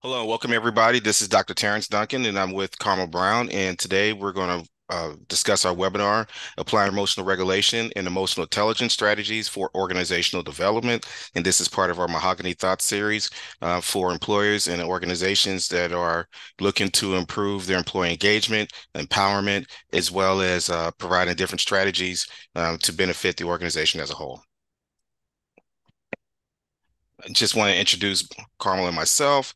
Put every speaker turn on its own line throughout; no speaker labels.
Hello, welcome everybody. This is Dr. Terrence Duncan, and I'm with Carmel Brown. And today we're going to discuss our webinar, Applying Emotional Regulation and Emotional Intelligence Strategies for Organizational Development. And this is part of our Mahogany Thoughts series for employers and organizations that are looking to improve their employee engagement, empowerment, as well as providing different strategies to benefit the organization as a whole. I just want to introduce Carmel and myself.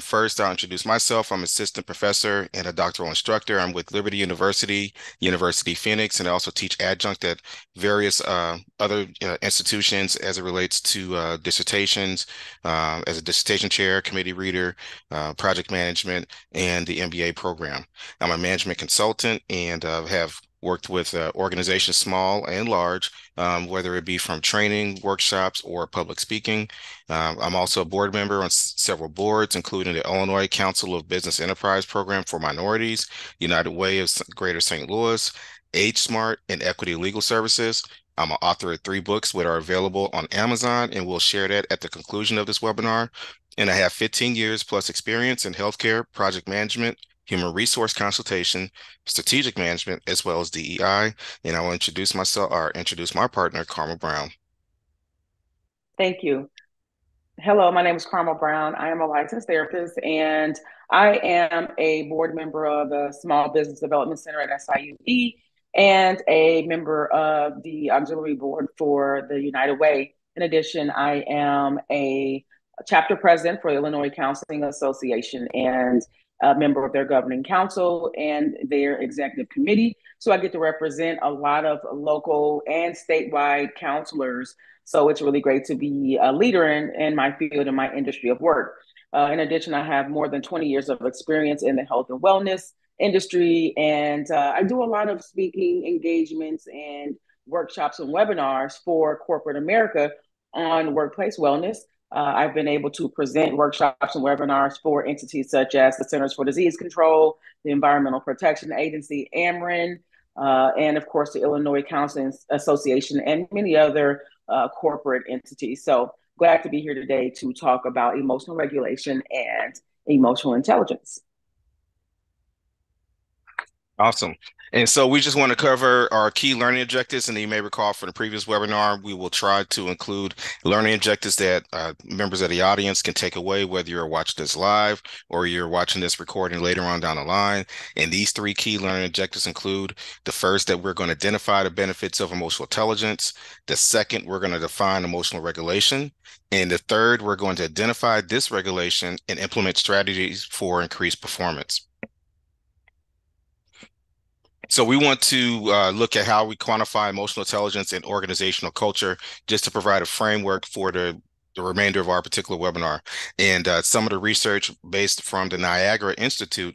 First, I'll introduce myself. I'm assistant professor and a doctoral instructor. I'm with Liberty University, University Phoenix, and I also teach adjunct at various other institutions as it relates to dissertations, as a dissertation chair, committee reader, project management, and the MBA program. I'm a management consultant and have worked with organizations small and large, whether it be from training, workshops, or public speaking. I'm also a board member on several boards, including the Illinois Council of Business Enterprise Program for Minorities, United Way of Greater St. Louis, Age Smart, and Equity Legal Services. I'm an author of 3 books that are available on Amazon, and we'll share that at the conclusion of this webinar. And I have 15 years plus experience in healthcare, project management, human resource consultation, strategic management, as well as DEI. And I will introduce myself or introduce my partner, Carmel Brown.
Thank you. Hello, my name is Carmel Brown. I am a licensed therapist and I am a board member of the Small Business Development Center at SIUE and a member of the auxiliary board for the United Way. In addition, I am a chapter president for the Illinois Counseling Association and a member of their governing council and their executive committee. So I get to represent a lot of local and statewide counselors, so it's really great to be a leader in my field, in my industry of work. In addition, I have more than 20 years of experience in the health and wellness industry, and I do a lot of speaking engagements and workshops and webinars for corporate America on workplace wellness. I've been able to present workshops and webinars for entities such as the Centers for Disease Control, the Environmental Protection Agency, AMRIN, and of course the Illinois Counseling Association and many other corporate entities. So glad to be here today to talk about emotional regulation and emotional intelligence.
Awesome. And so we just want to cover our key learning objectives. And you may recall from the previous webinar, we will try to include learning objectives that members of the audience can take away, whether you're watching this live or you're watching this recording later on down the line. And these 3 key learning objectives include the first, that we're going to identify the benefits of emotional intelligence. The second, we're going to define emotional regulation. And the third, we're going to identify dysregulation and implement strategies for increased performance. So we want to look at how we quantify emotional intelligence and organizational culture, just to provide a framework for the remainder of our particular webinar. And some of the research based from the Niagara Institute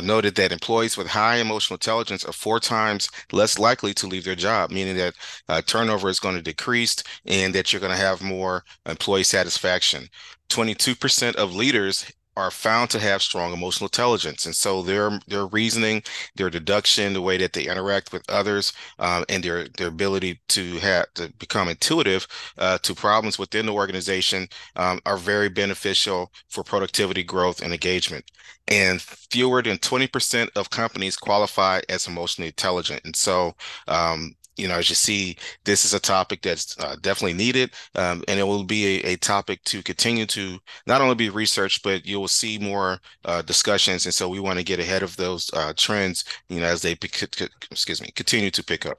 noted that employees with high emotional intelligence are 4 times less likely to leave their job, meaning that turnover is going to decrease and that you're going to have more employee satisfaction. 22% of leaders are found to have strong emotional intelligence. And so their reasoning, their deduction, the way that they interact with others, and their ability to become intuitive to problems within the organization are very beneficial for productivity, growth, and engagement. And fewer than 20% of companies qualify as emotionally intelligent. And so as you see, this is a topic that's definitely needed, and it will be a topic to continue to not only be researched, but you will see more discussions. And so we want to get ahead of those trends, as they continue to pick up.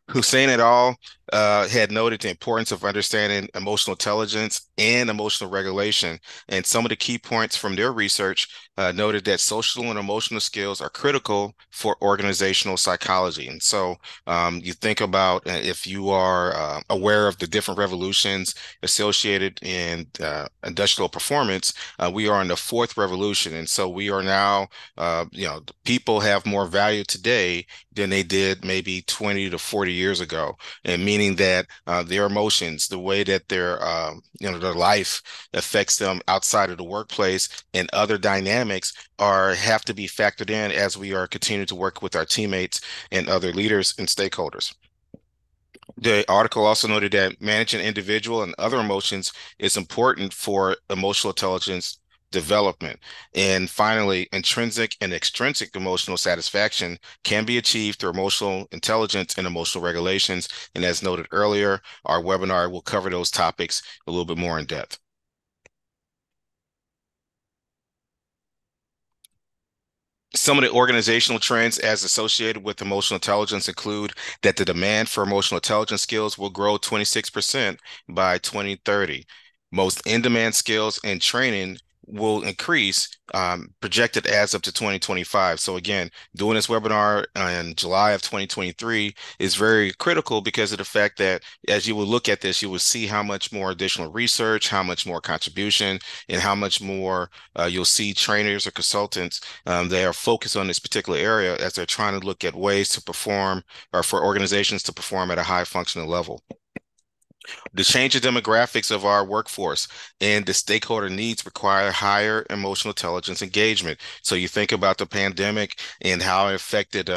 Hussein et al. Had noted the importance of understanding emotional intelligence and emotional regulation. And some of the key points from their research noted that social and emotional skills are critical for organizational psychology. And so you think about if you are aware of the different revolutions associated in industrial performance, we are in the 4th revolution. And so we are now, people have more value today than they did maybe 20 to 40 years ago, and meaning that their emotions, the way that their life affects them outside of the workplace, and other dynamics have to be factored in as we are continuing to work with our teammates and other leaders and stakeholders. The article also noted that managing individual and other emotions is important for emotional intelligence development. And finally, intrinsic and extrinsic emotional satisfaction can be achieved through emotional intelligence and emotional regulations. And as noted earlier, our webinar will cover those topics a little bit more in depth. Some of the organizational trends as associated with emotional intelligence include that the demand for emotional intelligence skills will grow 26% by 2030. Most in-demand skills and training will increase, projected as up to 2025. So again, doing this webinar in July of 2023 is very critical because of the fact that as you will look at this, you will see how much more additional research, how much more contribution, and how much more you'll see trainers or consultants they are focused on this particular area as they're trying to look at ways to perform or for organizations to perform at a high functional level. The changing demographics of our workforce and the stakeholder needs require higher emotional intelligence engagement. So you think about the pandemic and how it affected,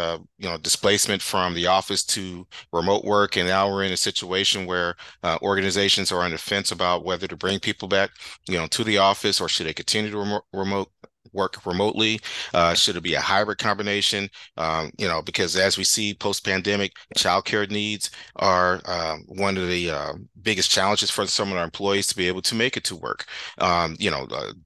displacement from the office to remote work, and now we're in a situation where organizations are on the fence about whether to bring people back, to the office, or should they continue to remote work remotely? Should it be a hybrid combination? Because as we see post-pandemic, childcare needs are one of the biggest challenges for some of our employees to be able to make it to work.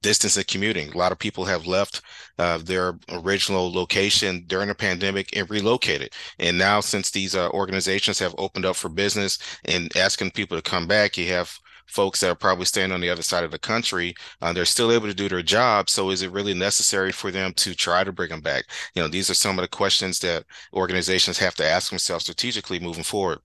Distance and commuting. A lot of people have left their original location during the pandemic and relocated. And now, since these organizations have opened up for business and asking people to come back, you have folks that are probably staying on the other side of the country. They're still able to do their job. So is it really necessary for them to try to bring them back? These are some of the questions that organizations have to ask themselves strategically moving forward.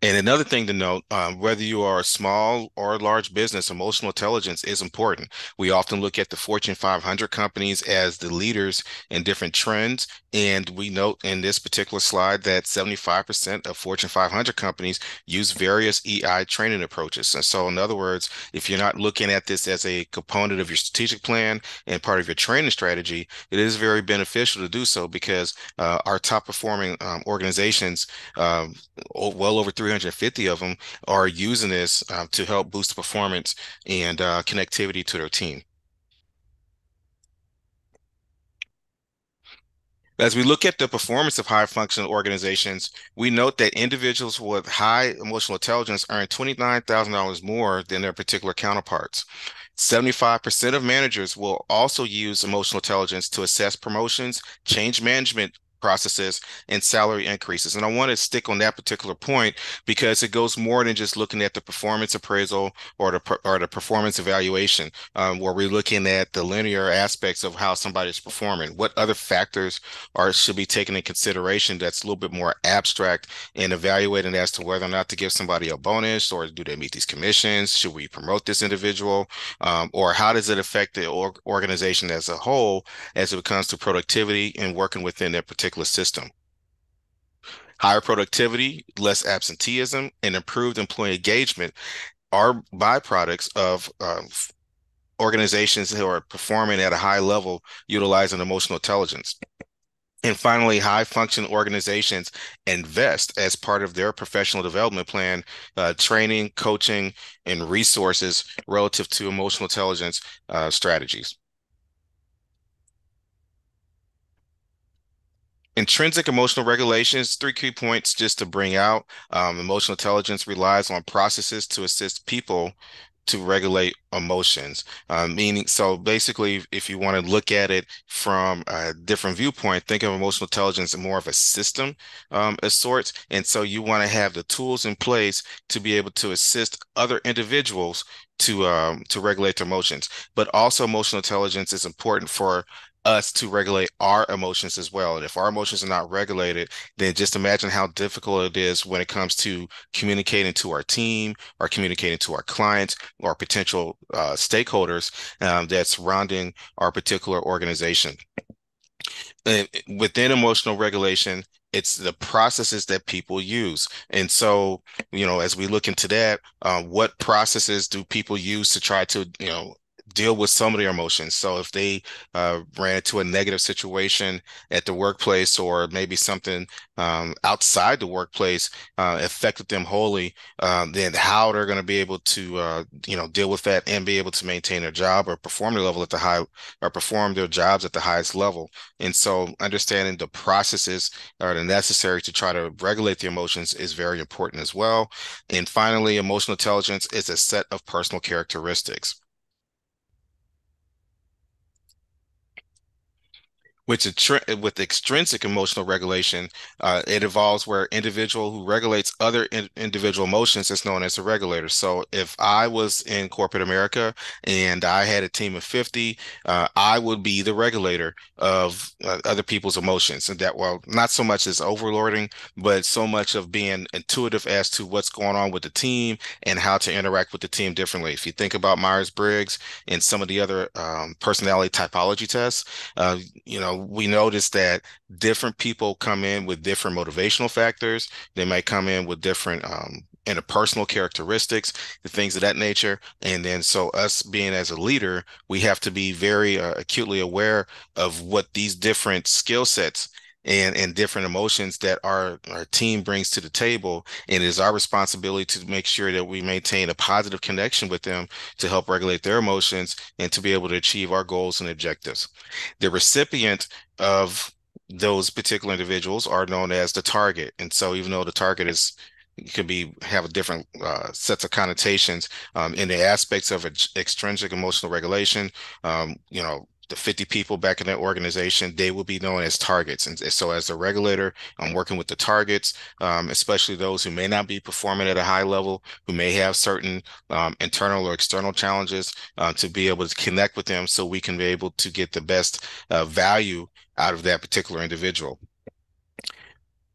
And another thing to note, whether you are a small or large business, emotional intelligence is important. We often look at the Fortune 500 companies as the leaders in different trends. And we note in this particular slide that 75% of Fortune 500 companies use various EI training approaches. And so, in other words, if you're not looking at this as a component of your strategic plan and part of your training strategy, it is very beneficial to do so because our top performing organizations, well over 350 of them, are using this to help boost the performance and connectivity to their team. As we look at the performance of high functional organizations, we note that individuals with high emotional intelligence earn $29,000 more than their particular counterparts. 75% of managers will also use emotional intelligence to assess promotions, change management processes, and salary increases. And I want to stick on that particular point because it goes more than just looking at the performance appraisal or the performance evaluation, where we're looking at the linear aspects of how somebody's performing. What other factors should be taken in consideration that's a little bit more abstract in evaluating as to whether or not to give somebody a bonus, or do they meet these commissions? Should we promote this individual? Or how does it affect the organization as a whole as it comes to productivity and working within their particular system? Higher productivity, less absenteeism, and improved employee engagement are byproducts of organizations who are performing at a high level utilizing emotional intelligence. And finally, high functioning organizations invest as part of their professional development plan, training, coaching, and resources relative to emotional intelligence strategies. Intrinsic emotional regulations, three key points just to bring out. Emotional intelligence relies on processes to assist people to regulate emotions. Meaning, so basically, if you want to look at it from a different viewpoint, think of emotional intelligence as more of a system of sorts. And so you want to have the tools in place to be able to assist other individuals to regulate their emotions. But also, emotional intelligence is important for us to regulate our emotions as well. And if our emotions are not regulated, then just imagine how difficult it is when it comes to communicating to our team or communicating to our clients or potential stakeholders that's surrounding our particular organization. And within emotional regulation, it's the processes that people use. And so, as we look into that, what processes do people use to try to, deal with some of their emotions. So if they ran into a negative situation at the workplace, or maybe something outside the workplace affected them wholly, then how they're going to be able to deal with that and be able to maintain their job or perform their level at the high or perform their jobs at the highest level. And so understanding the processes that are necessary to try to regulate the emotions is very important as well. And finally, emotional intelligence is a set of personal characteristics. With extrinsic emotional regulation, it involves where individual who regulates other individual emotions is known as a regulator. So if I was in corporate America and I had a team of 50, I would be the regulator of other people's emotions. And that, well, not so much as overlording, but so much of being intuitive as to what's going on with the team and how to interact with the team differently. If you think about Myers-Briggs and some of the other personality typology tests, we notice that different people come in with different motivational factors. They might come in with different interpersonal characteristics, the things of that nature. And then, so us being as a leader, we have to be very acutely aware of what these different skill sets and different emotions that our team brings to the table. And it is our responsibility to make sure that we maintain a positive connection with them to help regulate their emotions and to be able to achieve our goals and objectives. The recipient of those particular individuals are known as the target. And so even though the target is could be have a different sets of connotations in the aspects of extrinsic emotional regulation, the 50 people back in that organization, they will be known as targets. And so as a regulator, I'm working with the targets, especially those who may not be performing at a high level, who may have certain internal or external challenges, to be able to connect with them so we can be able to get the best value out of that particular individual.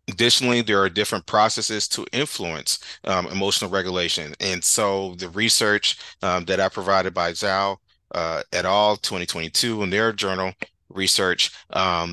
Additionally, there are different processes to influence emotional regulation. And so the research that I provided by Zhao et al. 2022 in their journal research,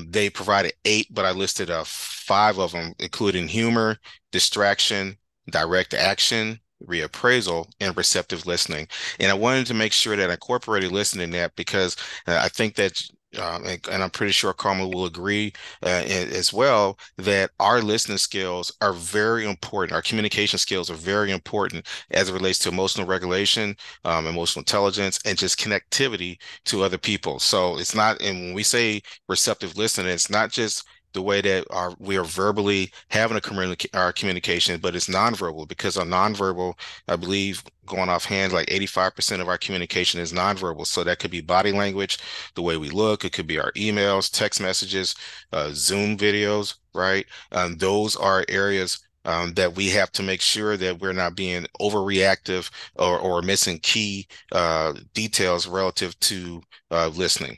they provided 8, but I listed 5 of them, including humor, distraction, direct action, reappraisal, and receptive listening. And I wanted to make sure that I incorporated listening in that because I think that and I'm pretty sure Carmel will agree as well, that our listening skills are very important. Our communication skills are very important as it relates to emotional regulation, emotional intelligence, and just connectivity to other people. So it's not, and when we say receptive listening, it's not just the way that we are verbally having our communication, but it's nonverbal, because our nonverbal, I believe, going offhand, like 85% of our communication is nonverbal. So that could be body language, the way we look. It could be our emails, text messages, Zoom videos, right? Those are areas that we have to make sure that we're not being overreactive or missing key details relative to listening.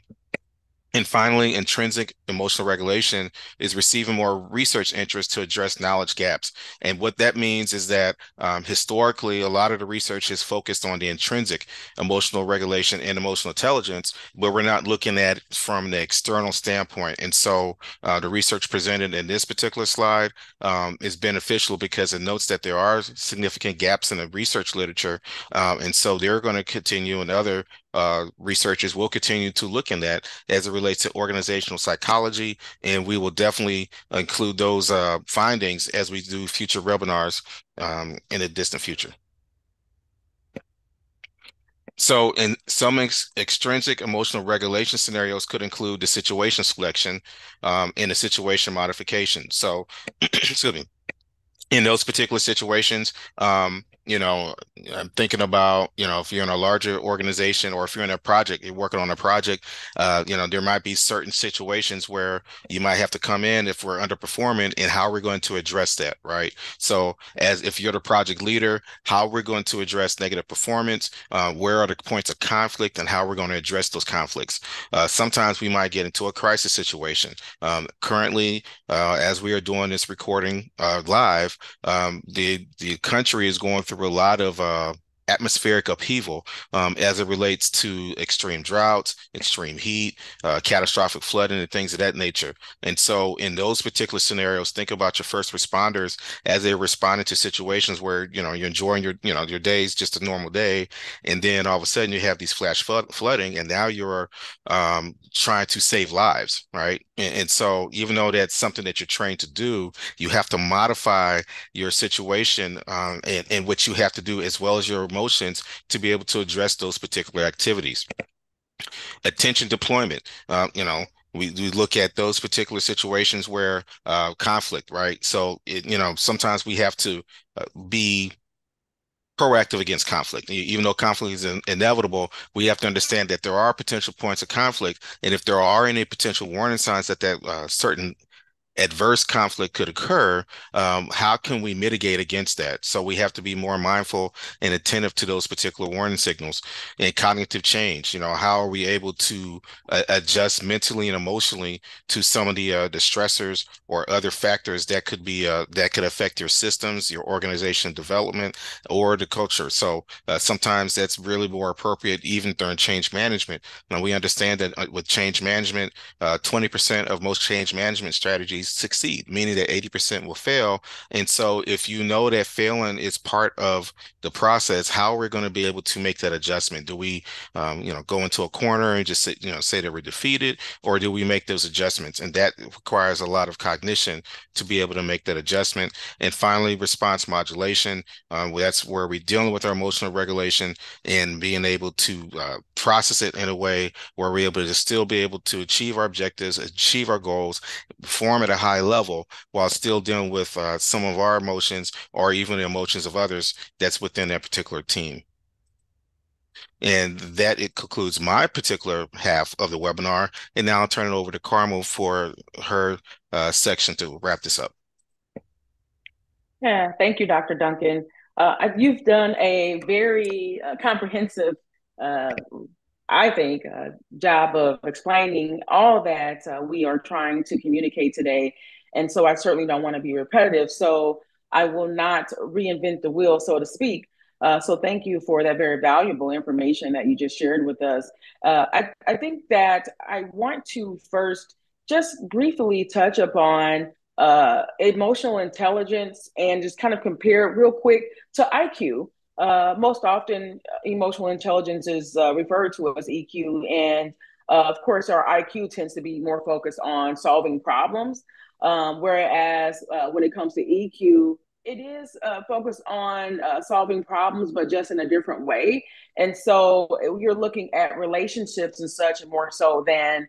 And finally, intrinsic emotional regulation is receiving more research interest to address knowledge gaps. And what that means is that historically, a lot of the research is focused on the intrinsic emotional regulation and emotional intelligence, but we're not looking at it from the external standpoint. And so the research presented in this particular slide is beneficial because it notes that there are significant gaps in the research literature. And so they're going to continue, and other researchers will continue to look in that as it relates to organizational psychology, and we will definitely include those findings as we do future webinars in the distant future. So in some extrinsic emotional regulation scenarios could include the situation selection and the situation modification. So, excuse me. In those particular situations, I'm thinking about, if you're in a larger organization or if you're in a project, you're working on a project, there might be certain situations where you might have to come in if we're underperforming, and how we're going to address that, right? So as if you're the project leader, how we're going to address negative performance, where are the points of conflict, and how we're going to address those conflicts. Sometimes we might get into a crisis situation. Currently, as we are doing this recording live, the country is going through a lot of atmospheric upheaval as it relates to extreme droughts, extreme heat, catastrophic flooding, and things of that nature. And so, in those particular scenarios, think about your first responders as they're responding to situations where you're enjoying your days just a normal day, and then all of a sudden you have these flash flooding, and now you're trying to save lives, right? And so, even though that's something that you're trained to do, you have to modify your situation and what you have to do as well as your emotions to be able to address those particular activities. Attention deployment, we look at those particular situations where conflict, right? So sometimes we have to be proactive against conflict. Even though conflict is inevitable, we have to understand that there are potential points of conflict, and if there are any potential warning signs that certain adverse conflict could occur, how can we mitigate against that? So we have to be more mindful and attentive to those particular warning signals. And cognitive change, how are we able to adjust mentally and emotionally to some of the stressors or other factors that could affect your systems, your organization development, or the culture. So sometimes that's really more appropriate even during change management. Now we understand that with change management, 20% of most change management strategies succeed, meaning that 80% will fail. And so if you know that failing is part of the process, how are we going to be able to make that adjustment? Do we, go into a corner and just say that we're defeated, or do we make those adjustments? And that requires a lot of cognition to be able to make that adjustment. And finally, response modulation. That's where we're dealing with our emotional regulation and being able to process it in a way where we're able to still be able to achieve our objectives, achieve our goals, perform at a high level while still dealing with some of our emotions or even the emotions of others that's within that particular team. And that it concludes my particular half of the webinar. And now I'll turn it over to Carmel for her section to wrap this up.
Yeah, thank you, Dr. Duncan. You've done a very comprehensive, I think, job of explaining all that we are trying to communicate today. And so I certainly don't want to be repetitive. So I will not reinvent the wheel, so to speak. So thank you for that very valuable information that you just shared with us. I think that I want to first just briefly touch upon emotional intelligence and just kind of compare it real quick to IQ. Most often, emotional intelligence is referred to as EQ, and of course, our IQ tends to be more focused on solving problems, whereas when it comes to EQ, it is focused on solving problems, but just in a different way. And so you're looking at relationships and such more so than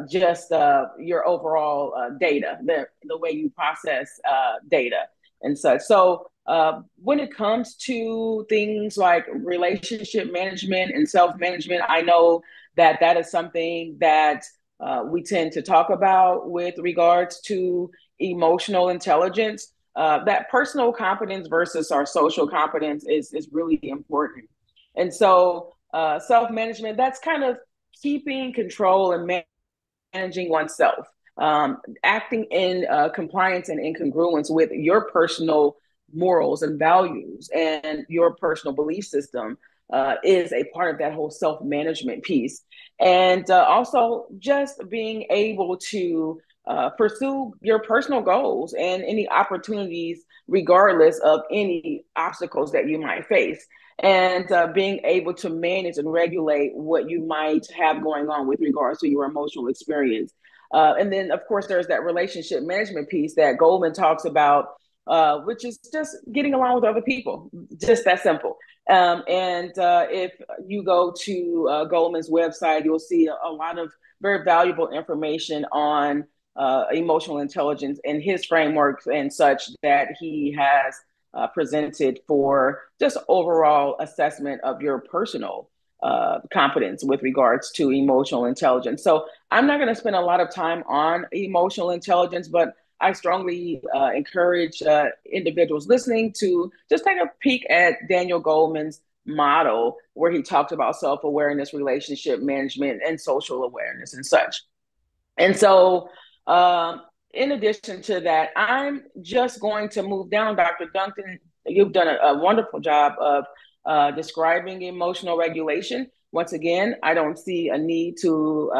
just your overall data, the way you process data and such. So when it comes to things like relationship management and self-management, I know that that is something that we tend to talk about with regards to emotional intelligence. That personal competence versus our social competence is really important. And so self-management, that's kind of keeping control and managing oneself, acting in compliance and in congruence with your personal morals and values and your personal belief system is a part of that whole self-management piece. And also just being able to pursue your personal goals and any opportunities, regardless of any obstacles that you might face. And being able to manage and regulate what you might have going on with regards to your emotional experience. And then, of course, there's that relationship management piece that Goldman talks about, which is just getting along with other people, just that simple. And if you go to Goldman's website, you'll see a lot of very valuable information on emotional intelligence and his frameworks and such that he has presented for just overall assessment of your personal competence with regards to emotional intelligence. So I'm not going to spend a lot of time on emotional intelligence, but I strongly encourage individuals listening to just take a peek at Daniel Goleman's model, where he talks about self-awareness, relationship management, and social awareness and such. And so, in addition to that, I'm just going to move down. Dr. Duncan, you've done a wonderful job of describing emotional regulation. Once again, I don't see a need to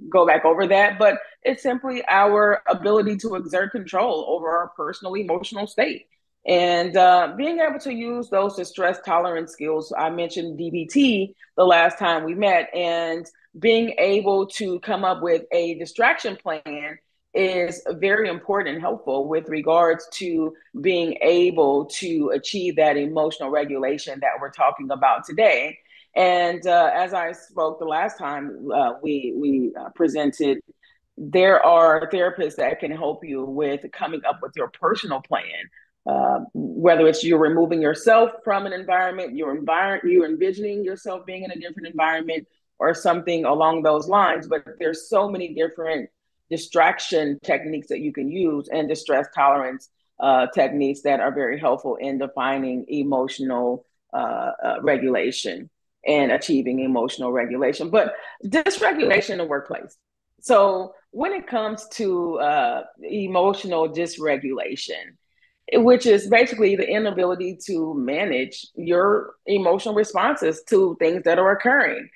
go back over that, but it's simply our ability to exert control over our personal emotional state. And being able to use those distress tolerance skills. I mentioned DBT the last time we met, and being able to come up with a distraction plan is very important and helpful with regards to being able to achieve that emotional regulation that we're talking about today. And as I spoke the last time we presented, there are therapists that can help you with coming up with your personal plan. Whether it's you're removing yourself from an environment, you're envisioning yourself being in a different environment, or something along those lines. But there's so many different distraction techniques that you can use, and distress tolerance techniques that are very helpful in defining emotional regulation and achieving emotional regulation. But dysregulation in the workplace. So when it comes to emotional dysregulation, which is basically the inability to manage your emotional responses to things that are occurring.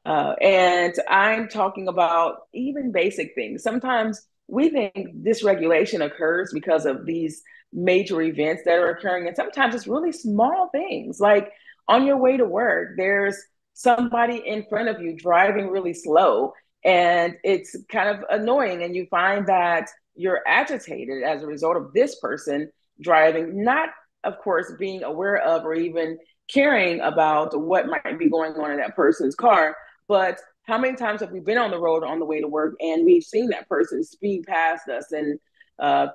And I'm talking about even basic things. Sometimes we think dysregulation occurs because of these major events that are occurring. And sometimes it's really small things, like on your way to work, there's somebody in front of you driving really slow, and it's kind of annoying. And you find that you're agitated as a result of this person driving, not, of course, being aware of or even caring about what might be going on in that person's car. But how many times have we been on the road on the way to work and we've seen that person speed past us and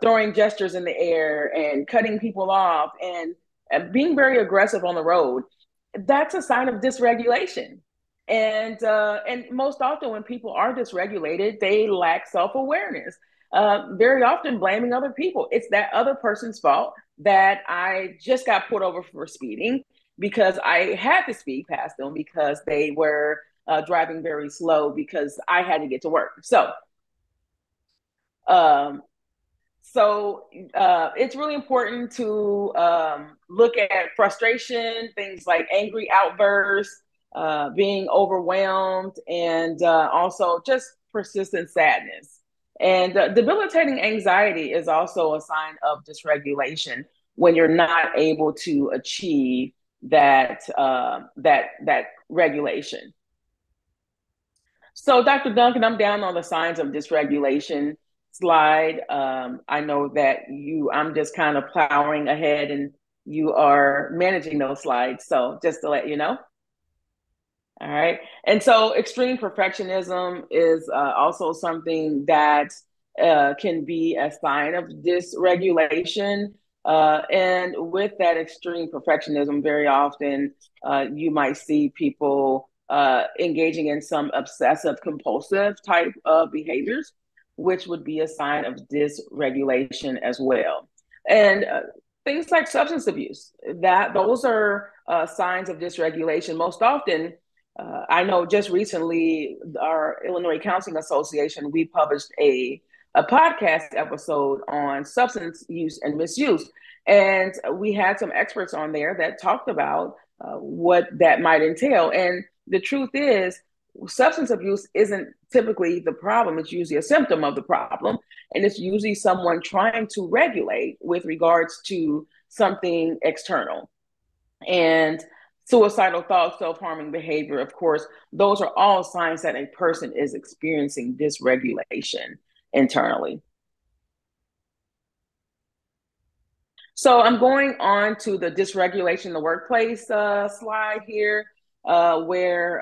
throwing gestures in the air and cutting people off and being very aggressive on the road? That's a sign of dysregulation. And most often when people are dysregulated, they lack self-awareness. Very often blaming other people. It's that other person's fault that I just got pulled over for speeding, because I had to speed past them because they were driving very slow because I had to get to work. Um, it's really important to look at frustration, things like angry outbursts, being overwhelmed, and also just persistent sadness. And debilitating anxiety is also a sign of dysregulation when you're not able to achieve that regulation. So, Dr. Duncan, I'm down on the signs of dysregulation slide. I know that I'm just kind of plowing ahead and you are managing those slides. So, just to let you know. All right. And so extreme perfectionism is also something that can be a sign of dysregulation. And with that extreme perfectionism, very often you might see people engaging in some obsessive compulsive type of behaviors, which would be a sign of dysregulation as well. And things like substance abuse, that those are signs of dysregulation. Most often, I know just recently, our Illinois Counseling Association, we published a podcast episode on substance use and misuse. And we had some experts on there that talked about what that might entail. And the truth is, substance abuse isn't typically the problem. It's usually a symptom of the problem. And it's usually someone trying to regulate with regards to something external. And suicidal thoughts, self-harming behavior, of course, those are all signs that a person is experiencing dysregulation internally. So I'm going on to the dysregulation in the workplace slide here, where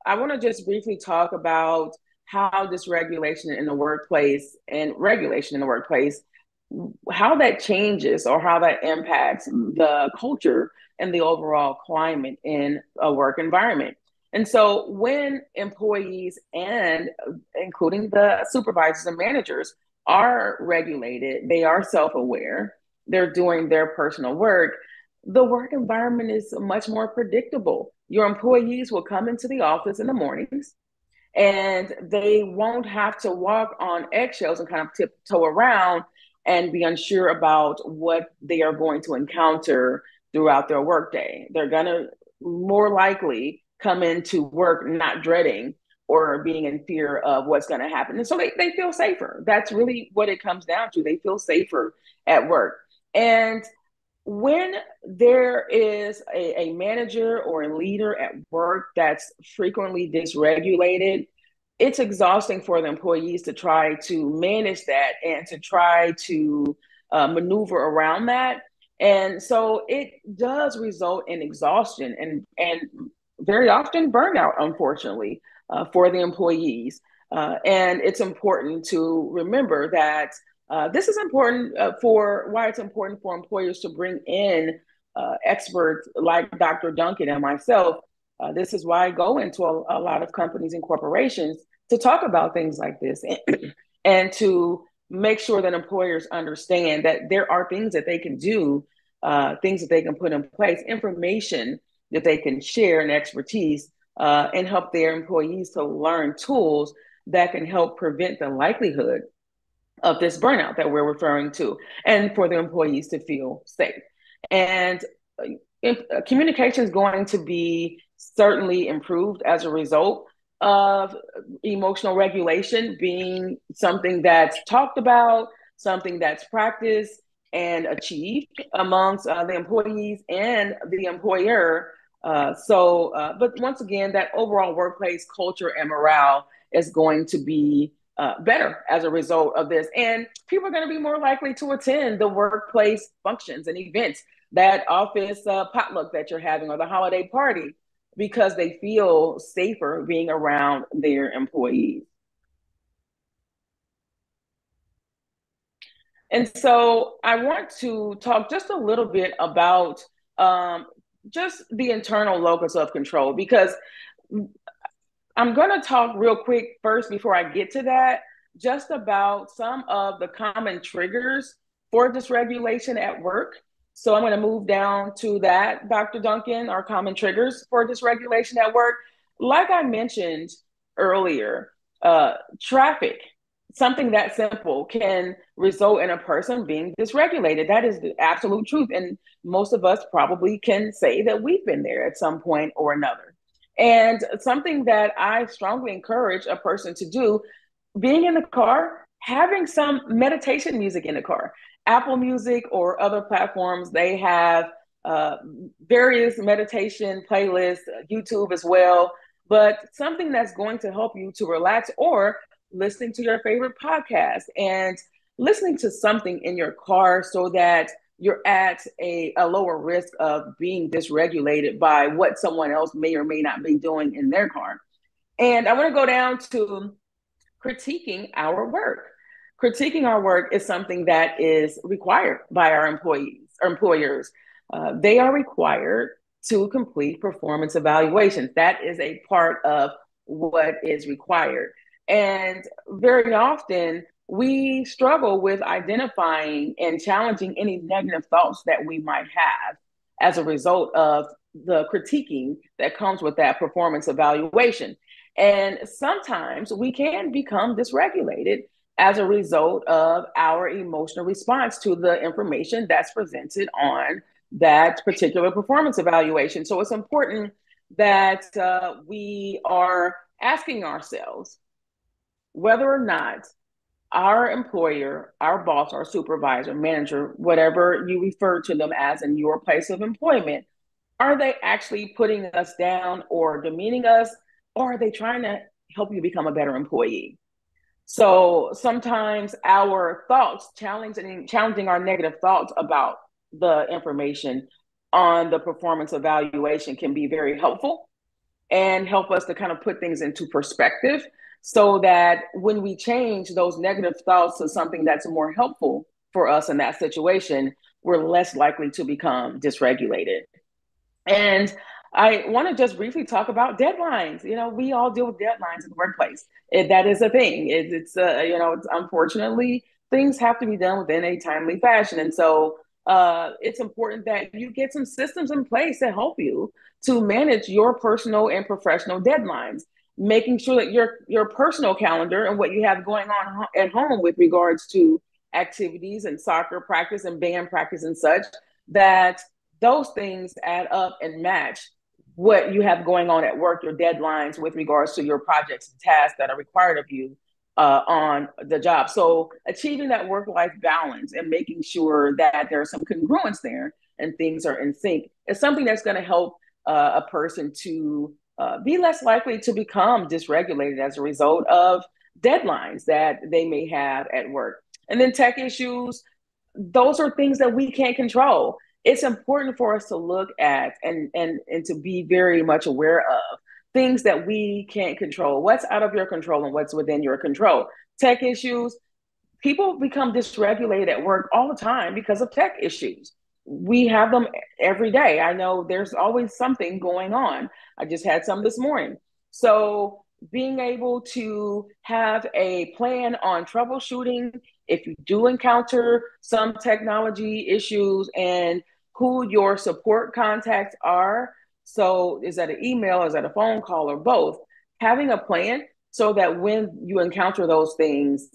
I want to just briefly talk about how dysregulation in the workplace and regulation in the workplace, how that changes or how that impacts the culture and the overall climate in a work environment. And so when employees, and including the supervisors and managers, are regulated, they are self-aware, they're doing their personal work, the work environment is much more predictable. Your employees will come into the office in the mornings and they won't have to walk on eggshells and kind of tiptoe around and be unsure about what they are going to encounter throughout their workday. They're going to more likely come into work not dreading or being in fear of what's going to happen. And so they feel safer. That's really what it comes down to. They feel safer at work. And when there is a manager or a leader at work that's frequently dysregulated, it's exhausting for the employees to try to manage that and to try to maneuver around that. And so it does result in exhaustion and very often burnout, unfortunately, for the employees. And it's important to remember that this is important for why it's important for employers to bring in experts like Dr. Duncan and myself. This is why I go into a lot of companies and corporations to talk about things like this and to make sure that employers understand that there are things that they can do, things that they can put in place, information that they can share and expertise and help their employees to learn tools that can help prevent the likelihood of this burnout that we're referring to, and for the employees to feel safe. And communication is going to be certainly improved as a result of emotional regulation being something that's talked about, something that's practiced and achieved amongst the employees and the employer. But once again, that overall workplace culture and morale is going to be better as a result of this. And people are going to be more likely to attend the workplace functions and events, that office potluck that you're having or the holiday party, because they feel safer being around their employees. And so I want to talk just a little bit about just the internal locus of control, because I'm going to talk real quick first before I get to that, just about some of the common triggers for dysregulation at work. So I'm going to move down to that, Dr. Duncan, our common triggers for dysregulation at work. Like I mentioned earlier, traffic, something that simple, can result in a person being dysregulated. That is the absolute truth. And most of us probably can say that we've been there at some point or another. And something that I strongly encourage a person to do, being in the car, having some meditation music in the car. Apple Music or other platforms, they have various meditation playlists, YouTube as well, but something that's going to help you to relax, or listening to your favorite podcast and listening to something in your car so that you're at a lower risk of being dysregulated by what someone else may or may not be doing in their car. And I want to go down to critiquing our work. Critiquing our work is something that is required by our employees or employers. They are required to complete performance evaluations. That is a part of what is required. And very often, we struggle with identifying and challenging any negative thoughts that we might have as a result of the critiquing that comes with that performance evaluation. And sometimes we can become dysregulated as a result of our emotional response to the information that's presented on that particular performance evaluation. So it's important that we are asking ourselves whether or not our employer, our boss, our supervisor, manager, whatever you refer to them as in your place of employment, are they actually putting us down or demeaning us, or are they trying to help you become a better employee? So sometimes our thoughts, challenging our negative thoughts about the information on the performance evaluation, can be very helpful and help us to kind of put things into perspective, so that when we change those negative thoughts to something that's more helpful for us in that situation, we're less likely to become dysregulated. And I want to just briefly talk about deadlines. You know, we all deal with deadlines in the workplace. That is a thing. It's unfortunately, things have to be done within a timely fashion. And so it's important that you get some systems in place to help you to manage your personal and professional deadlines, making sure that your personal calendar and what you have going on at home with regards to activities and soccer practice and band practice and such, that those things add up and match what you have going on at work, your deadlines with regards to your projects and tasks that are required of you on the job. So achieving that work-life balance and making sure that there's some congruence there and things are in sync is something that's going to help a person to be less likely to become dysregulated as a result of deadlines that they may have at work. And then tech issues, those are things that we can't control. It's important for us to look at and to be very much aware of things that we can't control, what's out of your control and what's within your control. Tech issues, people become dysregulated at work all the time because of tech issues. We have them every day. I know there's always something going on. I just had some this morning. So being able to have a plan on troubleshooting if you do encounter some technology issues and who your support contacts are. So is that an email, is that a phone call, or both? Having a plan so that when you encounter those things,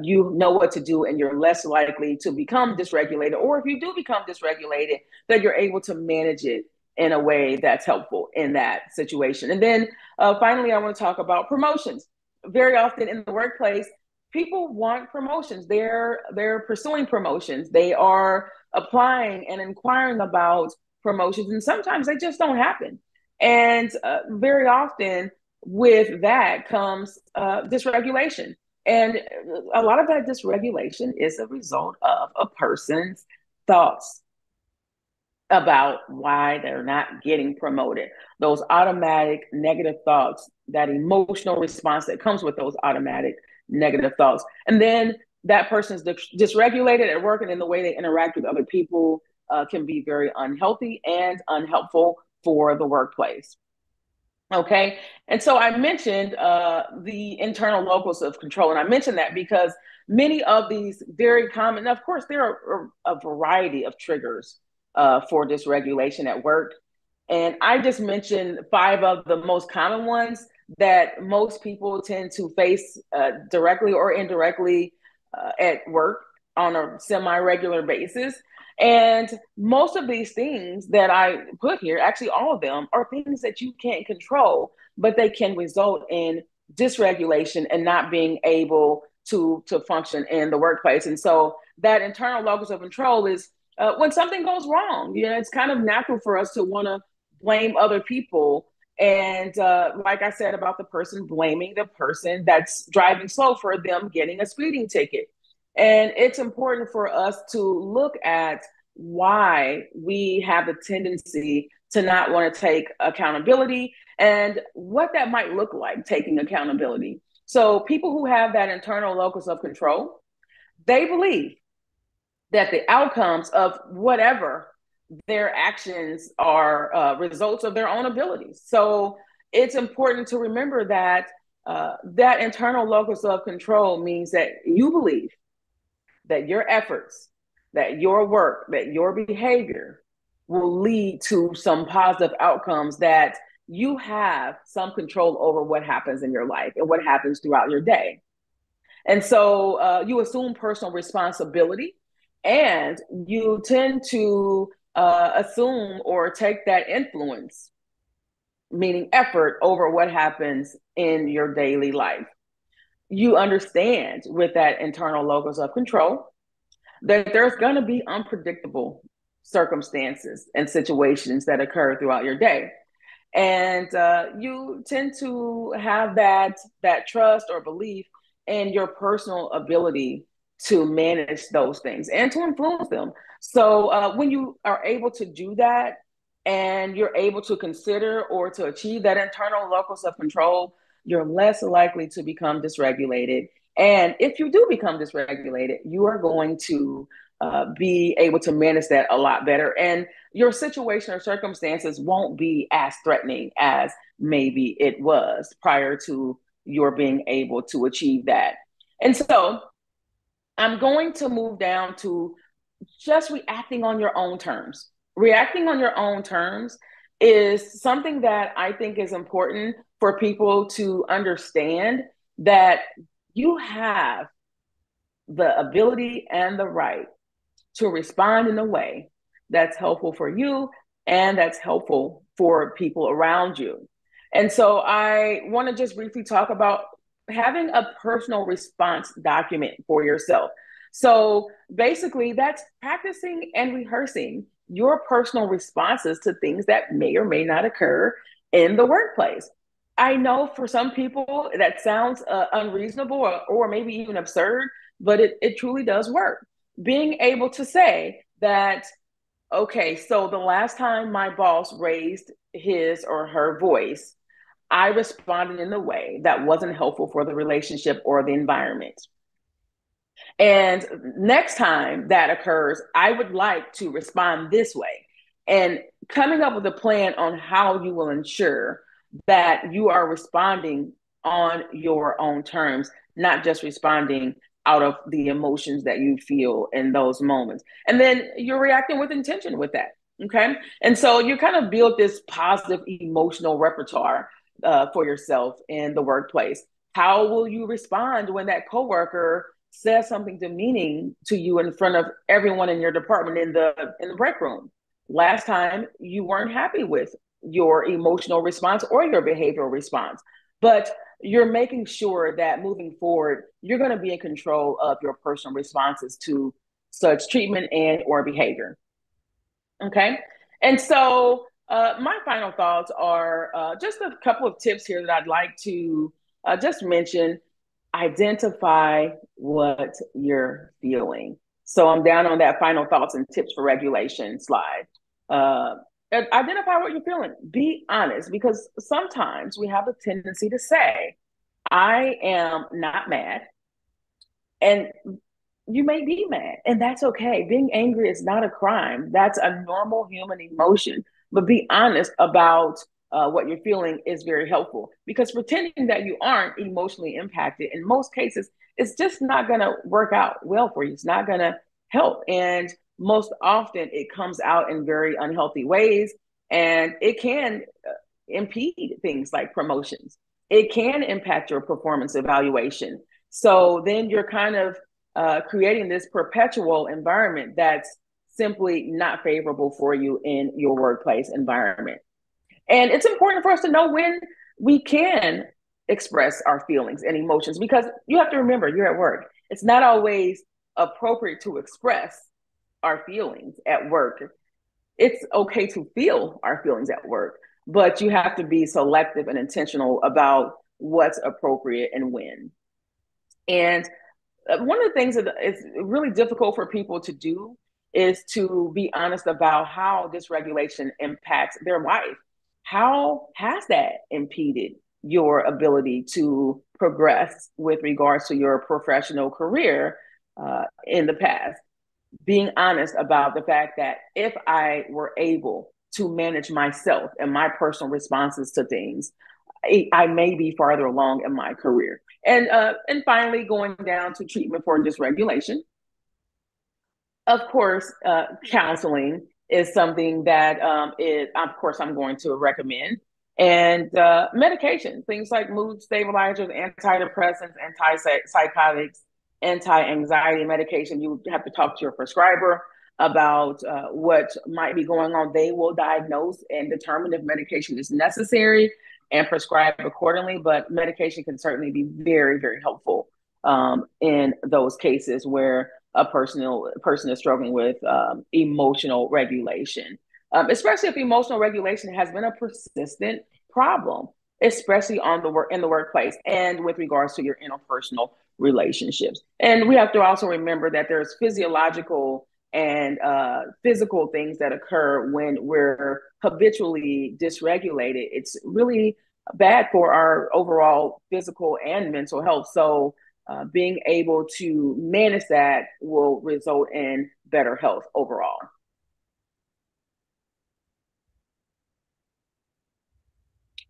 you know what to do and you're less likely to become dysregulated. Or if you do become dysregulated, that you're able to manage it in a way that's helpful in that situation. And then finally, I want to talk about promotions. Very often in the workplace, people want promotions. They're pursuing promotions. They are applying and inquiring about promotions, and sometimes they just don't happen. And very often with that comes dysregulation. And a lot of that dysregulation is a result of a person's thoughts about why they're not getting promoted. Those automatic negative thoughts, that emotional response that comes with those automatic negative thoughts. And then that person's dysregulated at work, and in the way they interact with other people can be very unhealthy and unhelpful for the workplace. Okay. And so I mentioned the internal locus of control. And I mentioned that because many of these very common, of course, there are a variety of triggers for dysregulation at work. And I just mentioned 5 of the most common ones that most people tend to face directly or indirectly at work on a semi-regular basis. And most of these things that I put here, actually all of them, are things that you can't control, but they can result in dysregulation and not being able to function in the workplace. And so that internal locus of control is when something goes wrong. You know, it's kind of natural for us to want to blame other people. And like I said about the person, blaming the person that's driving slow for them getting a speeding ticket. And it's important for us to look at why we have the tendency to not want to take accountability and what that might look like taking accountability. So people who have that internal locus of control, they believe that the outcomes of whatever their actions are results of their own abilities. So it's important to remember that that internal locus of control means that you believe that your efforts, that your work, that your behavior will lead to some positive outcomes, that you have some control over what happens in your life and what happens throughout your day. And so you assume personal responsibility, and you tend to assume or take that influence, meaning effort, over what happens in your daily life. You understand with that internal locus of control that there's going to be unpredictable circumstances and situations that occur throughout your day. And you tend to have that trust or belief in your personal ability to manage those things and to influence them. So when you are able to do that, and you're able to consider or to achieve that internal locus of control, you're less likely to become dysregulated. And if you do become dysregulated, you are going to be able to manage that a lot better. And your situation or circumstances won't be as threatening as maybe it was prior to your being able to achieve that. And so I'm going to move down to just reacting on your own terms. Reacting on your own terms is something that I think is important for people to understand, that you have the ability and the right to respond in a way that's helpful for you and that's helpful for people around you. And so I want to just briefly talk about having a personal response document for yourself. So basically, that's practicing and rehearsing your personal responses to things that may or may not occur in the workplace. I know for some people that sounds unreasonable or maybe even absurd, but it truly does work. Being able to say that, okay, so the last time my boss raised his or her voice, I responded in a way that wasn't helpful for the relationship or the environment. And next time that occurs, I would like to respond this way. And coming up with a plan on how you will ensure that you are responding on your own terms, not just responding out of the emotions that you feel in those moments. And then you're reacting with intention with that. Okay. And so you kind of build this positive emotional repertoire for yourself in the workplace. How will you respond when that coworker says something demeaning to you in front of everyone in your department in the break room? Last time you weren't happy with your emotional response or your behavioral response, but you're making sure that moving forward, you're going to be in control of your personal responses to such treatment and or behavior. Okay. And so my final thoughts are just a couple of tips here that I'd like to just mention. Identify what you're feeling. So I'm down on that final thoughts and tips for regulation slide. Uh, Identify what you're feeling. Be honest, because sometimes we have a tendency to say, I am not mad. And you may be mad, and that's okay. Being angry is not a crime. That's a normal human emotion. But be honest about what you're feeling is very helpful, because pretending that you aren't emotionally impacted in most cases, it's just not going to work out well for you. It's not going to help. And most often it comes out in very unhealthy ways, and it can impede things like promotions. It can impact your performance evaluation. So then you're kind of creating this perpetual environment that's simply not favorable for you in your workplace environment. And it's important for us to know when we can express our feelings and emotions, because you have to remember you're at work. It's not always appropriate to express our feelings at work. It's okay to feel our feelings at work, but you have to be selective and intentional about what's appropriate and when. And one of the things that is really difficult for people to do is to be honest about how this regulation impacts their life. How has that impeded your ability to progress with regards to your professional career in the past? Being honest about the fact that if I were able to manage myself and my personal responses to things, I may be farther along in my career. And finally, going down to treatment for dysregulation. Of course, counseling is something that of course, I'm going to recommend. And medication, things like mood stabilizers, antidepressants, antipsychotics, anti-anxiety medication. You have to talk to your prescriber about what might be going on. They will diagnose and determine if medication is necessary and prescribe accordingly. But medication can certainly be very, very helpful in those cases where a person is struggling with emotional regulation, especially if emotional regulation has been a persistent problem, especially on the work in the workplace and with regards to your interpersonal relationships. And we have to also remember that there's physiological and physical things that occur when we're habitually dysregulated. It's really bad for our overall physical and mental health. So being able to manage that will result in better health overall.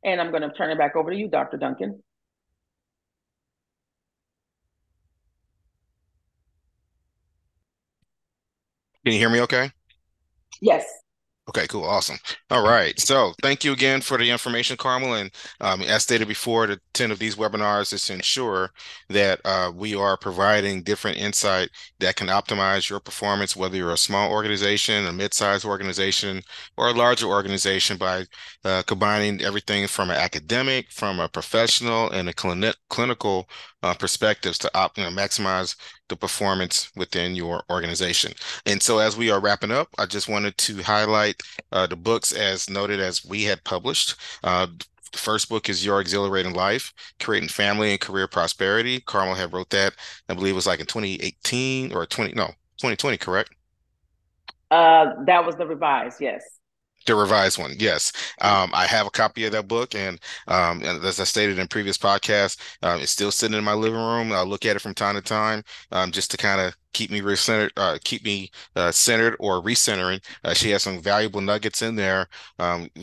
And I'm going to turn it back over to you, Dr. Duncan.
Can you hear me okay?
Yes.
Okay, cool. Awesome. All right. So thank you again for the information, Carmel. And as stated before, the intent of these webinars is to ensure that we are providing different insight that can optimize your performance, whether you're a small organization, a mid-sized organization, or a larger organization by combining everything from an academic, from a professional, and a clinical perspectives to maximize the performance within your organization. And so as we are wrapping up, I just wanted to highlight the books as noted as we had published. The first book is Your Exhilarating Life, Creating Family and Career Prosperity. Carmel had wrote that, I believe it was like in 2018 or 2020, correct?
That was the revised, yes.
The revised one, yes. I have a copy of that book, and as I stated in previous podcasts, it's still sitting in my living room. I look at it from time to time, just to kind of keep me centered or recentering. She has some valuable nuggets in there,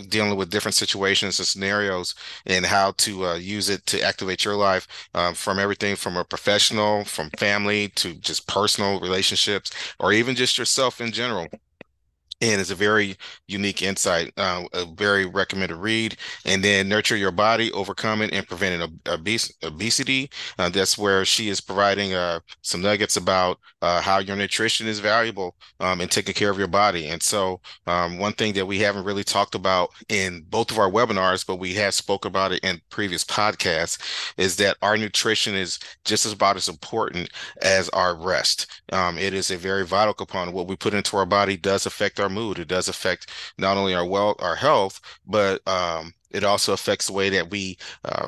dealing with different situations and scenarios, and how to use it to activate your life, from everything from a professional, from family to just personal relationships, or even just yourself in general. And it's a very unique insight, a very recommended read. And then Nurture Your Body, Overcoming and Preventing Obesity. That's where she is providing some nuggets about how your nutrition is valuable, in taking care of your body. And so one thing that we haven't really talked about in both of our webinars, but we have spoke about it in previous podcasts, is that our nutrition is just about as important as our rest. It is a very vital component. What we put into our body does affect our mood. It does affect not only our health, but it also affects the way that we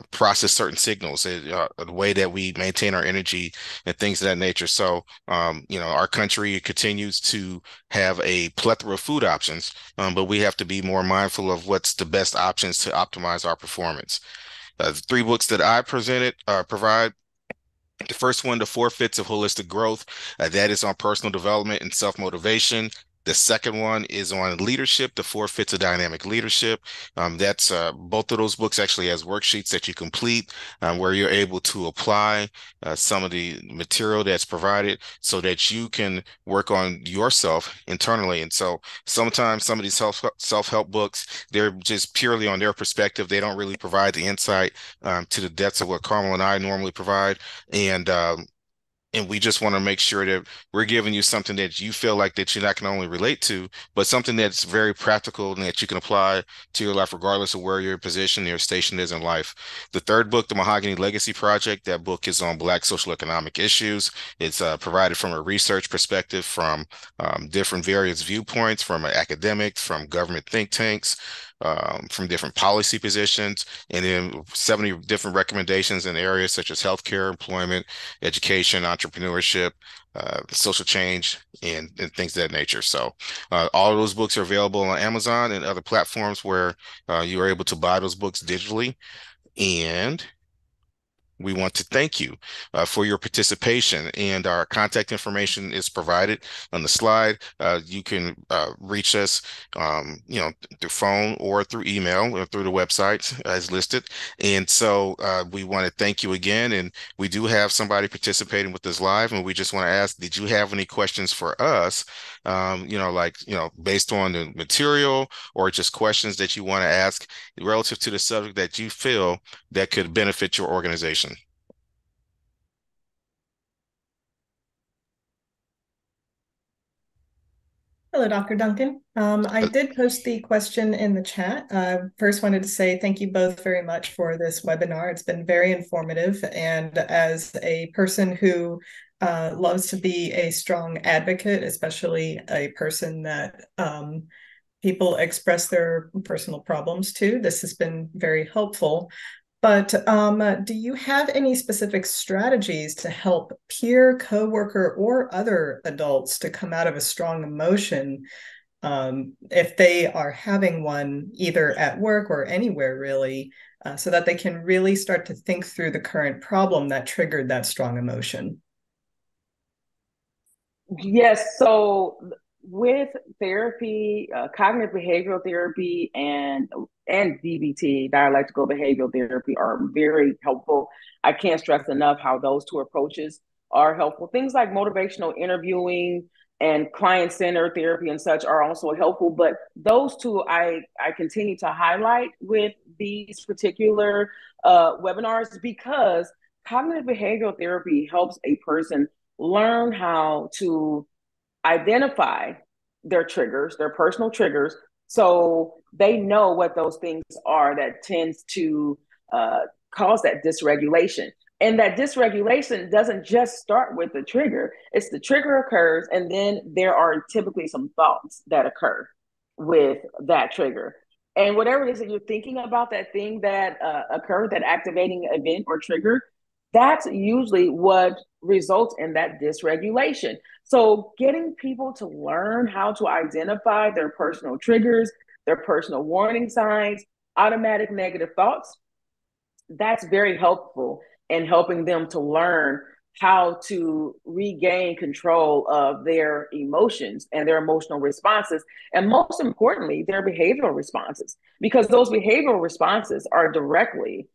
process certain signals, the way that we maintain our energy and things of that nature. So, our country continues to have a plethora of food options, but we have to be more mindful of what's the best options to optimize our performance. The three books that I provide. The first one, The Four Fifths of Holistic Growth, that is on personal development and self-motivation. The second one is on leadership, The Four Fifths of Dynamic Leadership. That's both of those books actually has worksheets that you complete, where you're able to apply some of the material that's provided so that you can work on yourself internally. And so sometimes some of these self-help books, they're just purely on their perspective. They don't really provide the insight to the depths of what Carmel and I normally provide. And we just want to make sure that we're giving you something that you feel like that you're not going to only relate to, but something that's very practical and that you can apply to your life, regardless of where your position, your station is in life. The third book, The Mahogany Legacy Project, that book is on Black social economic issues. It's provided from a research perspective, from different various viewpoints, from an academic, from government think tanks, from different policy positions, and then 70 different recommendations in areas such as healthcare, employment, education, entrepreneurship, social change, and things of that nature. So all of those books are available on Amazon and other platforms where you are able to buy those books digitally. And we want to thank you for your participation, and our contact information is provided on the slide. You can reach us, through phone or through email or through the website as listed. And so we want to thank you again. And we do have somebody participating with us live, and we just want to ask, did you have any questions for us? Based on the material, or just questions that you want to ask relative to the subject that you feel that could benefit your organization.
Hello, Dr. Duncan. I did post the question in the chat. First wanted to say thank you both very much for this webinar. It's been very informative. And as a person who loves to be a strong advocate, especially a person that people express their personal problems to, this has been very helpful. But do you have any specific strategies to help peer, coworker, or other adults to come out of a strong emotion if they are having one, either at work or anywhere really, so that they can really start to think through the current problem that triggered that strong emotion?
Yes. So with therapy, cognitive behavioral therapy, and DBT, dialectical behavioral therapy, are very helpful. I can't stress enough how those two approaches are helpful. Things like motivational interviewing and client-centered therapy and such are also helpful. But those two I continue to highlight with these particular webinars, because cognitive behavioral therapy helps a person learn how to identify their triggers, their personal triggers, so they know what those things are that tends to cause that dysregulation. And that dysregulation doesn't just start with the trigger. It's the trigger occurs, and then there are typically some thoughts that occur with that trigger. And whatever it is that you're thinking about, that thing that occurred, that activating event or trigger, that's usually what results in that dysregulation. So getting people to learn how to identify their personal triggers, their personal warning signs, automatic negative thoughts, that's very helpful in helping them to learn how to regain control of their emotions and their emotional responses, and most importantly, their behavioral responses, because those behavioral responses are directly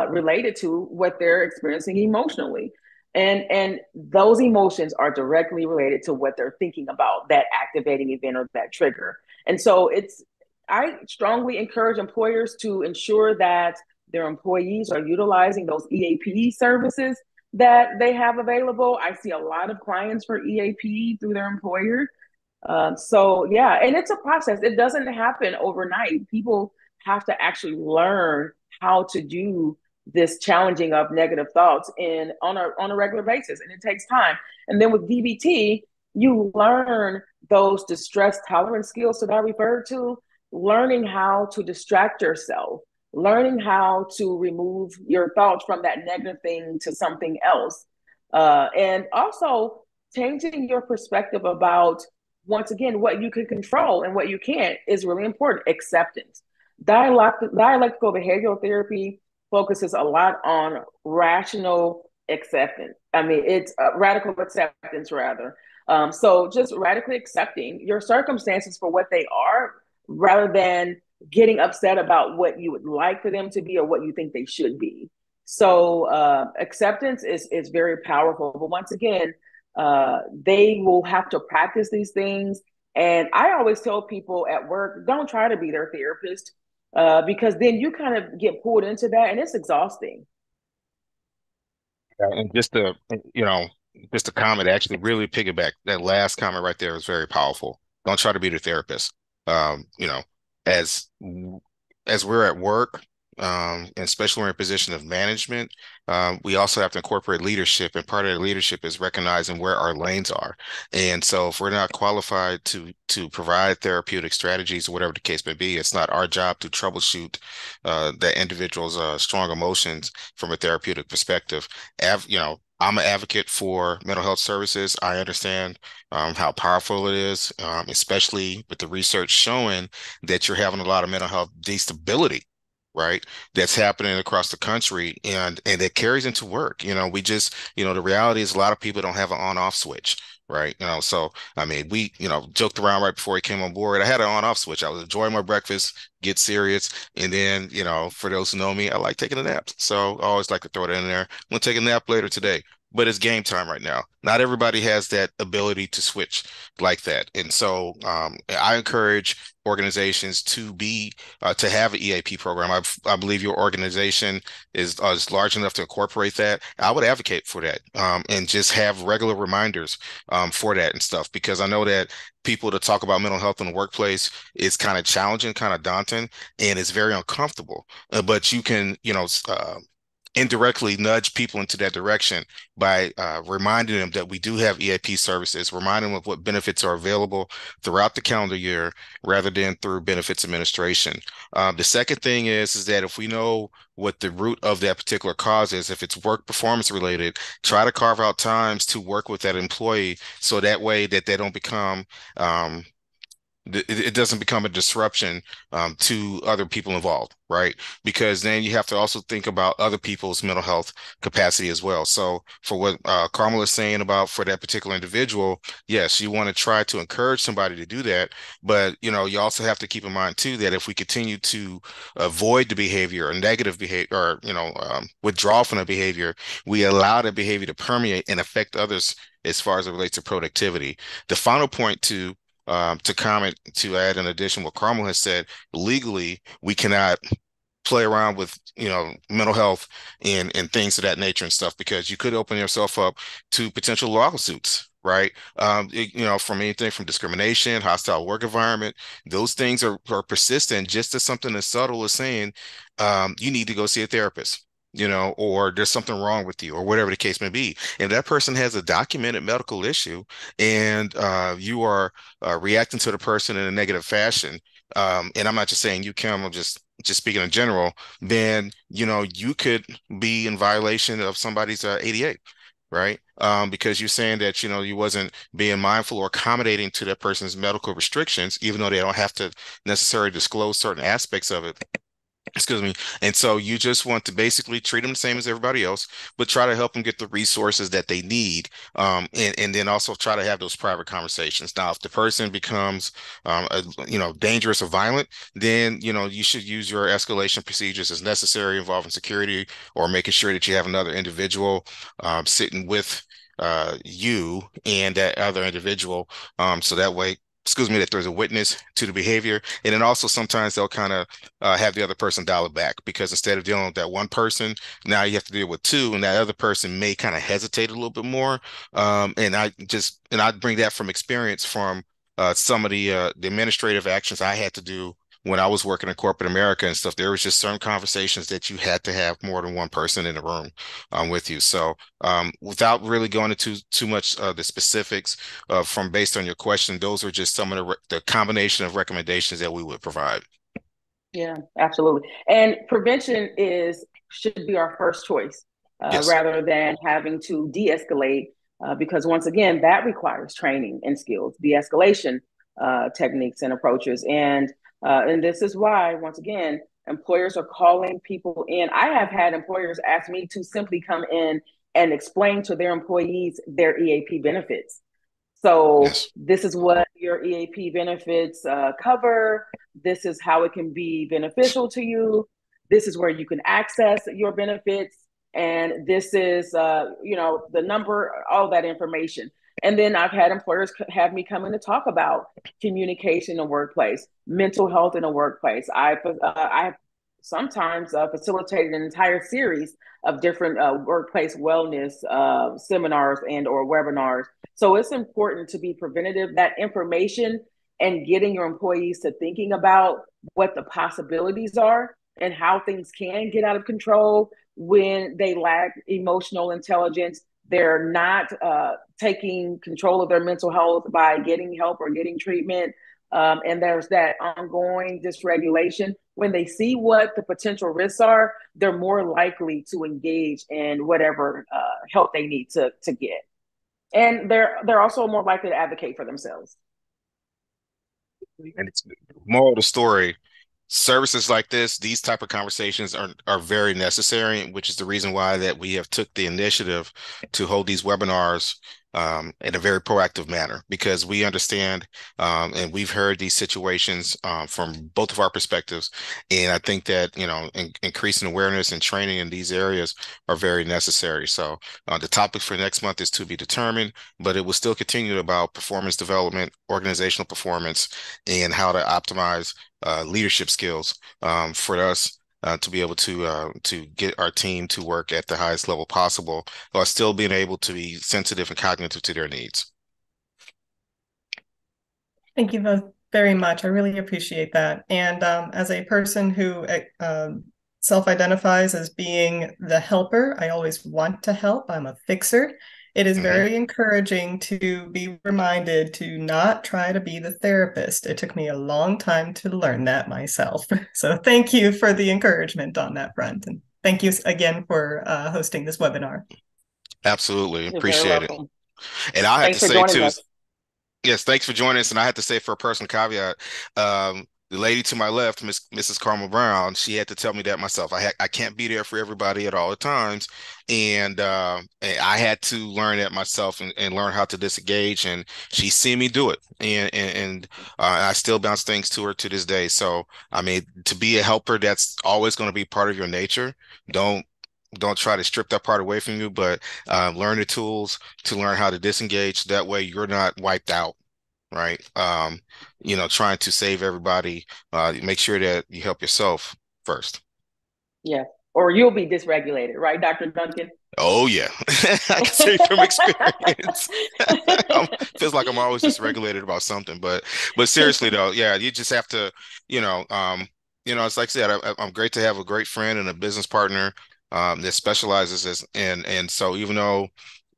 related to what they're experiencing emotionally. And those emotions are directly related to what they're thinking about, that activating event or that trigger. And so I strongly encourage employers to ensure that their employees are utilizing those EAP services that they have available. I see a lot of clients for EAP through their employer. So yeah, and it's a process. It doesn't happen overnight. People have to actually learn how to do this challenging of negative thoughts on a regular basis, and it takes time. And then with DBT, you learn those distress tolerance skills that I referred to, learning how to distract yourself, learning how to remove your thoughts from that negative thing to something else. And also changing your perspective about, once again, what you can control and what you can't is really important. Acceptance. Dialectical behavioral therapy focuses a lot on rational acceptance. I mean, it's radical acceptance, rather. So just radically accepting your circumstances for what they are, rather than getting upset about what you would like for them to be or what you think they should be. So acceptance is very powerful. But once again, they will have to practice these things. And I always tell people at work, don't try to be their therapist, because then you kind of get pulled into that, and it's exhausting.
And just to, just a comment, actually really piggyback, that last comment right there is very powerful. Don't try to be the therapist. You know, as as we're at work, and especially when we're in a position of management, we also have to incorporate leadership, and part of the leadership is recognizing where our lanes are. And so, if we're not qualified to provide therapeutic strategies or whatever the case may be, it's not our job to troubleshoot that individual's strong emotions from a therapeutic perspective. I'm an advocate for mental health services. I understand how powerful it is, especially with the research showing that you're having a lot of mental health instability, right? That's happening across the country, and it carries into work. The reality is a lot of people don't have an on-off switch, right? So I mean, we, joked around right before he came on board. I had an on-off switch. I was enjoying my breakfast, get serious, and then, for those who know me, I like taking a nap. So I always like to throw it in there. I'm gonna take a nap later today. But it's game time right now. Not everybody has that ability to switch like that. And so I encourage organizations to have an EAP program. I believe your organization is large enough to incorporate that. I would advocate for that, and just have regular reminders for that and stuff, because I know that people to talk about mental health in the workplace is kind of challenging, kind of daunting, and it's very uncomfortable. But you can, indirectly nudge people into that direction by reminding them that we do have EAP services, reminding them of what benefits are available throughout the calendar year rather than through benefits administration. The second thing is that if we know what the root of that particular cause is, if it's work performance related, try to carve out times to work with that employee so that way that they don't become it doesn't become a disruption to other people involved, right? Because then you have to also think about other people's mental health capacity as well. So for what Carmel is saying about for that particular individual, yes, you want to try to encourage somebody to do that, but you also have to keep in mind too that if we continue to avoid the behavior or negative behavior or withdraw from the behavior, we allow the behavior to permeate and affect others as far as it relates to productivity. The final point to comment to add in addition what Carmel has said, legally we cannot play around with mental health and things of that nature and stuff because you could open yourself up to potential lawsuits, right? From anything from discrimination, hostile work environment. Those things are persistent, just as something as subtle as saying you need to go see a therapist, or there's something wrong with you, or whatever the case may be. And that person has a documented medical issue, and you are reacting to the person in a negative fashion. And I'm not just saying you, Kim, I'm just speaking in general, then you could be in violation of somebody's ADA, right? Because you're saying that you wasn't being mindful or accommodating to that person's medical restrictions, even though they don't have to necessarily disclose certain aspects of it. Excuse me. And so you just want to basically treat them the same as everybody else, but try to help them get the resources that they need. And then also try to have those private conversations. Now, if the person becomes, dangerous or violent, then, you should use your escalation procedures as necessary involving security or making sure that you have another individual sitting with you and that other individual. So that way, excuse me, that there's a witness to the behavior. And then also sometimes they'll kind of have the other person dial it back because instead of dealing with that one person, now you have to deal with two, and that other person may kind of hesitate a little bit more. And I bring that from experience from some of the administrative actions I had to do when I was working in corporate America and stuff. There was just certain conversations that you had to have more than one person in the room with you. So without really going into too much the specifics from based on your question, those are just some of the combination of recommendations that we would provide.
Yeah, absolutely. And prevention should be our first choice
Yes.
rather than having to de-escalate because once again, that requires training and skills, de-escalation techniques and approaches. And this is why, once again, employers are calling people in. I have had employers ask me to simply come in and explain to their employees their EAP benefits. So
Yes.
this is what your EAP benefits cover. This is how it can be beneficial to you. This is where you can access your benefits. And this is, the number, all that information. And then I've had employers have me come in to talk about communication in the workplace, mental health in the workplace. I've sometimes facilitated an entire series of different workplace wellness seminars and or webinars. So it's important to be preventative. That information and getting your employees to thinking about what the possibilities are and how things can get out of control when they lack emotional intelligence. They're not taking control of their mental health by getting help or getting treatment. And there's that ongoing dysregulation. When they see what the potential risks are, they're more likely to engage in whatever help they need to get. And they're also more likely to advocate for themselves.
And it's moral of the story. Services like this, these type of conversations are very necessary, which is the reason why that we have took the initiative to hold these webinars in a very proactive manner, because we understand and we've heard these situations from both of our perspectives. And I think that, increasing awareness and training in these areas are very necessary. So the topic for next month is to be determined, but it will still continue about performance development, organizational performance, and how to optimize leadership skills for us to be able to get our team to work at the highest level possible while still being able to be sensitive and cognitive to their needs.
Thank you both very much. I really appreciate that. And as a person who self-identifies as being the helper, I always want to help. I'm a fixer. It is very encouraging to be reminded to not try to be the therapist. It took me a long time to learn that myself. So thank you for the encouragement on that front. And thank you again for hosting this webinar.
Absolutely.
You're
Appreciate it.
welcome.
And I have
Thanks
to
for
say
joining
too,
us.
Yes, thanks for joining us. And I have to say, for a personal caveat, the lady to my left, Mrs. Carmel Brown, she had to tell me that myself. I can't be there for everybody at all the times, and I had to learn that myself and learn how to disengage. And she's seen me do it, and I still bounce things to her to this day. So I mean, to be a helper, that's always going to be part of your nature. Don't don't try to strip that part away from you, but learn the tools to learn how to disengage. That way, you're not wiped out, right? Trying to save everybody. Make sure that you help yourself first.
Yes. Or you'll be dysregulated, right, Dr. Duncan?
Oh yeah, I can say from experience. Feels like I'm always dysregulated about something, but seriously though, yeah, you just have to, you know, um, it's like I said, I'm great to have a great friend and a business partner that specializes and so even though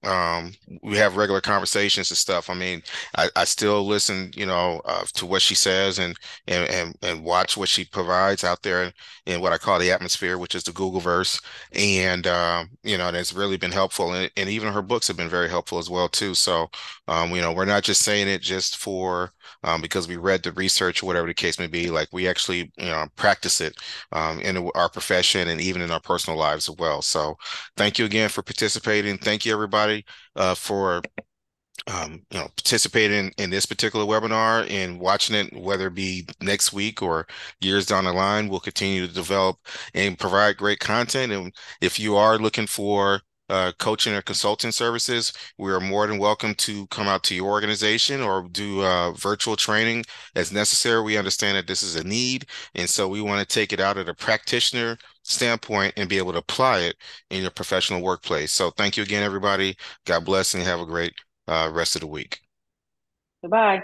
um, we have regular conversations and stuff, I mean, I still listen, to what she says and watch what she provides out there in what I call the atmosphere, which is the Google verse. And that's really been helpful. And even her books have been very helpful as well too. So we're not just saying it just for because we read the research or whatever the case may be. Like we actually, practice it in our profession and even in our personal lives as well. So thank you again for participating. Thank you everybody for participating in this particular webinar and watching it, whether it be next week or years down the line. We'll continue to develop and provide great content. And if you are looking for coaching or consulting services, we are more than welcome to come out to your organization or do virtual training as necessary. We understand that this is a need, and so we want to take it out at a practitioner standpoint and be able to apply it in your professional workplace. So thank you again, everybody. God bless and have a great rest of the week.
Goodbye.